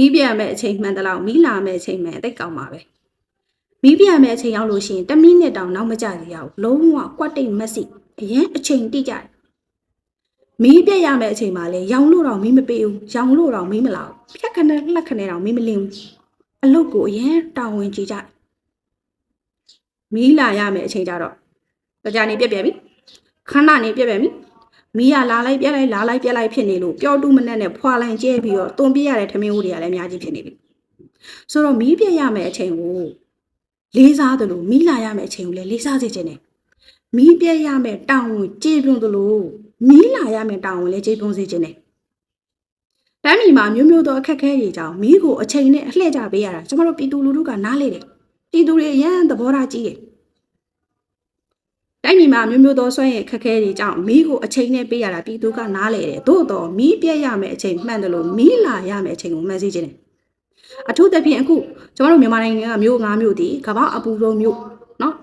ပြရမယ့်အချိန်မှန်တယ်လို့မီးလာမယ့်အချိန်မှန်အသိကောင်းပါပဲမီးပြရမယ့်အချိန်ရောက်လို့ရှိရင်10မိနစ်တောင်နောက်မကျသေးရဘူးလုံးဝကွက်တိတ်မက်စီအရင်အချိန်တိကျတယ်မီးပြရမယ့်အချိန်မှာလေရောင်လို့တော့မီးမပေးဘူးရောင်လို့တော့မီးမလာဘူးဖြတ်ခနဲ့လှက်ခနဲ့တော့မီးမလင်းဘူးအလုပ်ကိုအရင်တာဝန်ကြည့်ကြမီးလာရမယ့်အချိန်ကြတော့ကြာနေပြက်ပြက်ပြီခဏနေပြက်ပြက်ပြီမီးရလာလိုက်ပြက်လိုက်လာလိုက်ပြက်လိုက်ဖြစ်နေလို့ပျော်တူးမနဲ့နဲ့ဖွာလိုက်ကျဲပြီးတော့တွန်ပြရတဲ့ထမင်းဦးတွေကလည်းအများကြီးဖြစ်နေပြီဆိုတော့မီးပြက်ရမယ့်အချိန်ကိုလေးစားတယ်လို့မီးလာရမယ့်အချိန်ကိုလည်းလေးစားစေချင်တယ်မီးပြက်ရမယ့်တောင်းဝင်ကြေပြုံးတယ်လို့မီးလာရမယ့်တောင်းဝင်လည်းကြေပြုံးစေချင်တယ်တမ်းမီမှာမျိုးမျိုးသောအခက်အခဲတွေကြောင့်မီးကိုအချိန်နဲ့အလှည့်ကြပေးရတာကျမတို့ပြည်သူလူထုကနားလေတယ်ပြည်သူတွေအရန်သဘောထားကြီးတယ်တိုင်းပြည်မှာမျိုးမျိုးသောဆွဲရင်ခက်ခဲတွေကြောင့်မီးကိုအချိန်နဲ့ပေးရတာပြည်သူကနားလေတယ်သို့တော့မီးပြက်ရမယ့်အချိန်မှန်တယ်လို့မီးလာရမယ့်အချိန်ကိုမှန်စေချင်တယ်အထူးသဖြင့်အခုကျမတို့မြန်မာနိုင်ငံကမြို့9မြို့တည်ကမ္ဘာအပူဆုံးမြို့နော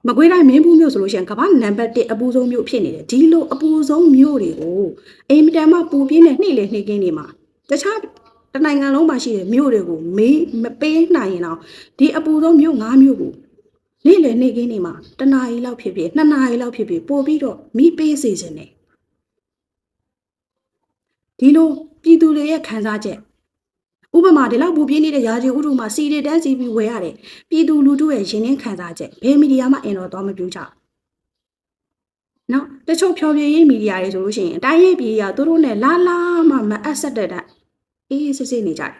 ်မကွေးတိုင်းမင်းဘူးမြို့ဆိုလို့ရှိရင်ကမ္ဘာနံပါတ်1အပူဆုံးမြို့ဖြစ်နေတယ်ဒီလိုအပူဆုံးမြို့တွေကိုအိမ်မတန်မှပူပြင်းတဲ့နှိမ့်လေနှိမ့်ကင်းတွေမှာတခြားတနိုင်ငံလုံးမှာရှိတဲ့မြို့တွေကိုမေးမပေးနိုင်ရင်တော့ဒီအပူဆုံးမြို့9မြို့ကိုနေ့လေနေ့ကင်းနေမှာတနာရီလောက်ဖြစ်ဖြစ်2နာရီလောက်ဖြစ်ဖြစ်ပို့ပြီးတော့မိပေးစေခြင်းနဲ့ဒီလိုပြည်သူတွေရဲ့ခံစားချက်ဥပမာဒီလောက်ပူပြင်းနေတဲ့ရာဇီဥတုမှာစီတွေတန်းစီပြီးဝယ်ရတယ်ပြည်သူလူထုရဲ့ရင်နှင်းခံစားချက်ဘယ်မီဒီယာမှအင်တော်တော့မပြူကြနော်တချို့ဖြောပြရေးမီဒီယာတွေဆိုလို့ရှိရင်အတိုင်းရေးပြည်ကသူတို့နဲ့လာမှမအပ်ဆက်တဲ့အေးစစ်စစ်နေကြတယ်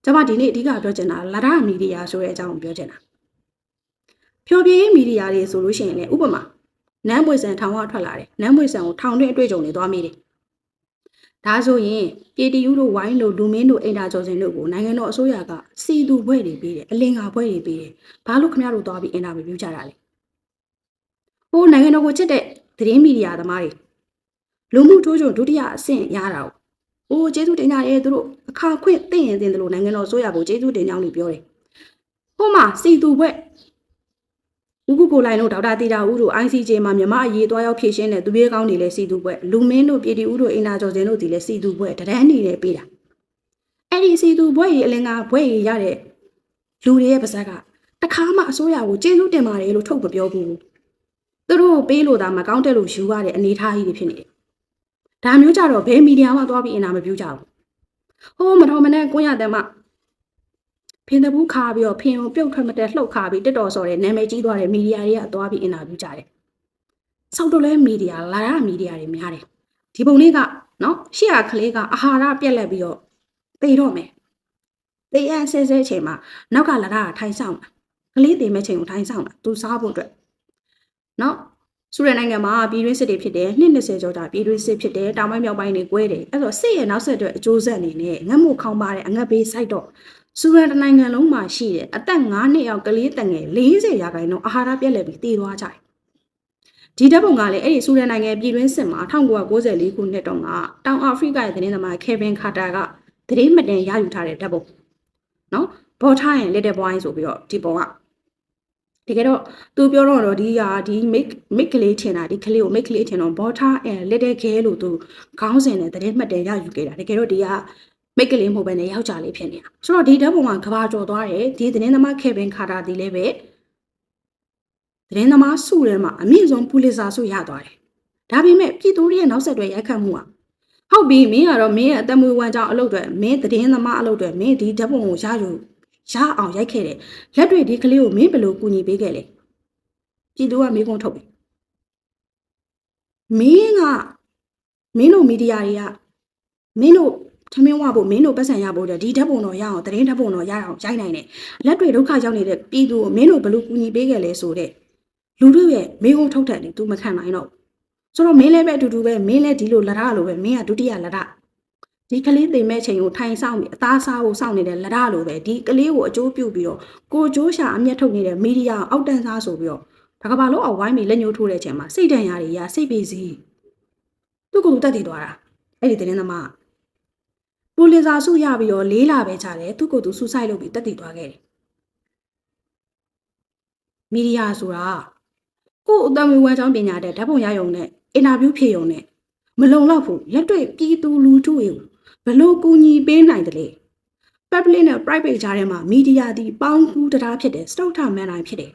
ကျွန်မဒီနေ့အဓိကပြောချင်တာလာရမီဒီယာဆိုတဲ့အကြောင်းကိုပြောချင်တာဖြောပြရေးမီဒီယာတွေဆိုလို့ရှိရင်လည်းဥပမာနန်းပွေဆန်ထောင်ကထွက်လာတယ်နန်းပွေဆန်ကိုထောင်တွင်းအတွေ့အကြုံတွေသွားမိတယ်ဒါဆိုရင်ပြည်တီယူတို့ဝိုင်းတို့လူမင်းတို့အိမ်သာကျော်စင်တို့ကိုနိုင်ငံတော်အစိုးရကစီသူဘွဲ့တွေပေးတယ်အလင်္ကာဘွဲ့တွေပေးတယ်ဘာလို့ခင်ဗျားတို့သွားပြီးအင်တာဗျူးကြတာလဲဟိုနိုင်ငံတော်ကိုချစ်တဲ့သတင်းမီဒီယာသမားတွေလူမှုထိုးချုံဒုတိယအဆင့်ရတာ။အိုးကျေးဇူးတင်ကြရဲသူတို့အခါခွင့်သိရင်တင်တယ်လို့နိုင်ငံတော်အစိုးရကိုကျေးဇူးတင်ကြောင်းတွေပြောတယ်။ဟိုမှာစီသူဘွဲ့ဦးကိုလိုင်းတို့ဒေါက်တာတီတာဦးတို့ ICJ မှာမြမအရေးသွားရောက်ဖြည့်ရှင်းတဲ့သူပြေးကောင်းတွေလည်းစီသူဘွဲ့လူမင်းတို့ပြည်တီဦးတို့အင်နာကျော်စင်တို့ဒီလည်းစီသူဘွဲ့တရန်းနေလည်းပေးတာအဲ့ဒီစီသူဘွဲ့ကြီးအလင်္ကာဘွဲ့ကြီးရတဲ့လူတွေရဲ့ပါဇက်ကတခါမှအစိုးရကိုကျေးဇူးတင်ပါတယ်လို့ထုတ်မပြောဘူးသူတို့ပေးလို့ဒါမကောင်းတဲ့လို့ယူရတဲ့အနေထားကြီးတွေဖြစ်နေတယ်ဒါမျိုးကြတော့ဘယ်မီဒီယာမှသွားပြီးအင်တာမပြူးကြဘူးဟိုမတော်မနဲ့ကွန်းရတဲ့မှဖင်တဘူးခါပြီးတော့ဖင်ကိုပြုတ်ထွက်မတဲ့လှုပ်ခါပြီးတက်တော်စော်တဲ့နာမည်ကြီးသွားတဲ့မီဒီယာတွေကသွားပြီးအင်တာဗျူးကြတယ်။ဆောက်တော့လဲမီဒီယာလာရမီဒီယာတွေများတယ်။ဒီပုံလေးကနော်ရှေ့ကကလေးကအာဟာရပြက်လက်ပြီးတော့သေတော့မယ်။သေရဆဲဆဲချိန်မှာနောက်ကလာတာထိုင်ဆောင်တာ။ကလေးသေမဲ့ချိန်ကိုထိုင်ဆောင်တာသူစားဖို့အတွက်နော်ဆူရနိုင်ငံမှာပြည်တွင်းစစ်တွေဖြစ်တယ်20ကျော်ကြာပြည်တွင်းစစ်ဖြစ်တယ်တောင်ပိုင်းမြောက်ပိုင်းတွေကွဲတယ်အဲ့တော့စစ်ရဲ့နောက်ဆက်တွဲအကျိုးဆက်အနေနဲ့ငတ်မှုခေါင်းပါတဲ့အငတ်ဘေးစိုက်တော့ဆူရန်နိုင်ငံလုံးမှာရှိတဲ့အသက်9နှစ်အောက်ကလေးတငယ်40ရာခိုင်နှုန်းအာဟာရပြက်လက်ပြီးတည်သွားကြတယ်ဒီဓာတ်ပုံကလည်းအဲ့ဒီဆူရန်နိုင်ငံပြည်တွင်းစစ်မှာ1994ခုနှစ်တုန်းကတောင်အာဖရိကရဲ့သတင်းသမားကေဗင်ခါတာကသတင်းမှတ်တမ်းရယူထားတဲ့ဓာတ်ပုံနော်ဘောထားရင်လက်တဲ့ဘွိုင်းဆိုပြီးတော့ဒီပုံကတကယ်တော့သူပြောတော့ဒီမိတ်ကလေးထင်တာဒီကလေးကိုမိတ်ကလေးထင်တော့ဘောထားလက်တဲ့ခဲလို့သူခေါင်းစဉ်နဲ့သတင်းမှတ်တမ်းရယူခဲ့တာတကယ်တော့ဒီကမိတ်ကလေးမဟုတ်ဘဲနဲ့ယောက်ျားလေးဖြစ်နေတာဆိုတော့ဒီဓာတ်ပုံကကဘာကျော်သွားတယ်ဒီသတင်းသမားကေဗင်ခါတာဒီလည်းပဲသတင်းသမားစုထဲမှာအမြင့်ဆုံးပူလစ်ဇာစုရသွားတယ်ဒါပေမဲ့ပြည်သူတွေရဲ့နောက်ဆက်တွဲရိုက်ခတ်မှုဟုတ်ပြီမင်းကတော့မင်းရဲ့အသက်မွေးဝမ်းကြောင်းအလုပ်တွေမင်းသတင်းသမားအလုပ်တွေမင်းဒီဓာတ်ပုံကိုရအောင်ရိုက်ခဲ့တယ်လက်တွေဒီကလေးကိုမင်းဘယ်လိုကူညီပေးခဲ့လဲပြည်သူကမေးခွန်းထုတ်ပြီမင်းတို့မီဒီယာတွေကမင်းတို့ထမင်းဝဖို့မင်းတို့ပတ်စံရဖို့ဒီဓာတ်ပုံတော့ရအောင်သတင်းဓာတ်ပုံတော့ရအောင်ရိုက်နိုင်တယ်လက်တွေဒုက္ခရောက်နေတဲ့ပြည်သူကိုမင်းတို့ဘယ်လိုကူညီပေးခဲ့လဲဆိုတဲ့လူတို့ရဲ့မေးခွန်းထုတ်တယ်လေ तू မခံနိုင်တော့ဆိုတော့မင်းလည်းပဲအတူတူပဲမင်းလည်းဒီလိုလက်ရလိုပဲမင်းကဒုတိယလက်ရဒီကလေးသိမဲ့ချိန်ကိုထိုင်ဆောင်ပြီးအသားစားဖို့စောင့်နေတဲ့လက်ရလိုပဲဒီကလေးကိုအကျိုးပြုပြီးတော့ကိုကျိုးရှာအမျက်ထုတ်နေတဲ့မီဒီယာအောက်တန်းစားဆိုပြီးတော့ဒါကဘာလို့အောင်ဝိုင်းပြီးလက်ညှိုးထိုးတဲ့အချိန်မှာစိတ်တန်ရာတွေရစိတ်ပေးစီသူ့ကိုယ်သူတက်တည်သွားတာအဲ့ဒီသတင်းသမားပူလစ်ဇာစုရပြီးတော့လေးလာပဲချတယ်သူ့ကိုယ်သူဆူဆိုက်လုပ်ပြီးတက်တည်သွားခဲ့တယ်မီဒီယာဆိုတာကို့အသက်မွေးဝမ်းကြောင်းပညာတဲ့ဓာတ်ပုံရယုံနဲ့အင်တာဗျူးဖြေယုံနဲ့မလုံလောက်ဘူးလက်တွေ့ပြည်သူလူထုတွေကို ဘလို့ကူညီပေးနိုင်တယ်လေ public နဲ့ private ကြားထဲမှာမီဒီယာဒီပေါင်းကူးတရားဖြစ်တယ်စတုထမန်တိုင်းဖြစ်တယ်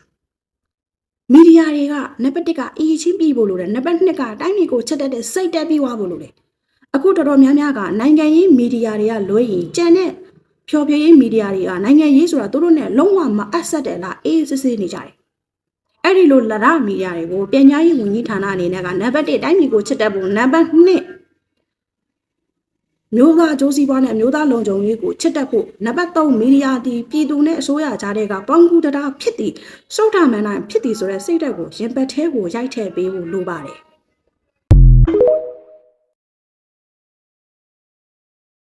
မီဒီယာတွေကနံပါတ်1ကအရေးချင်းပြီးဖို့လိုတယ်နံပါတ်2ကတိုင်းပြည်ကိုချက်တက်တဲ့စိတ်တက်ပြီးွားဖို့လိုတယ်အခုတော်တော်များများကနိုင်ငံရေးမီဒီယာတွေကလွဲရင်ကြံတဲ့ဖြော်ပြရေးမီဒီယာတွေကနိုင်ငံရေးဆိုတာတို့နဲ့လုံးဝမအပ်ဆက်တယ်လားအေးစစ်စစ်နေကြတယ်အဲ့ဒီလိုလရမီဒီယာတွေကိုပညာရေးဝန်ကြီးဌာနအနေနဲ့ကနံပါတ်1တိုင်းပြည်ကိုချက်တက်ဖို့နံပါတ်2မျိုးသားအကျိုးစီးပွားနဲ့မျိုးသားလုံခြုံရေးကိုချက်တက်ဖို့နံပါတ်3မီဒီယာဒီပြည်သူနဲ့အစိုးရကြားတဲ့ကပေါင်းကူးတရားဖြစ်သည်စုထမန်တိုင်းဖြစ်သည်ဆိုတဲ့စိတ်ဓာတ်ကိုရင်ပတ်သေးကိုရိုက်ထည့်ပေးဖို့လိုပါတယ်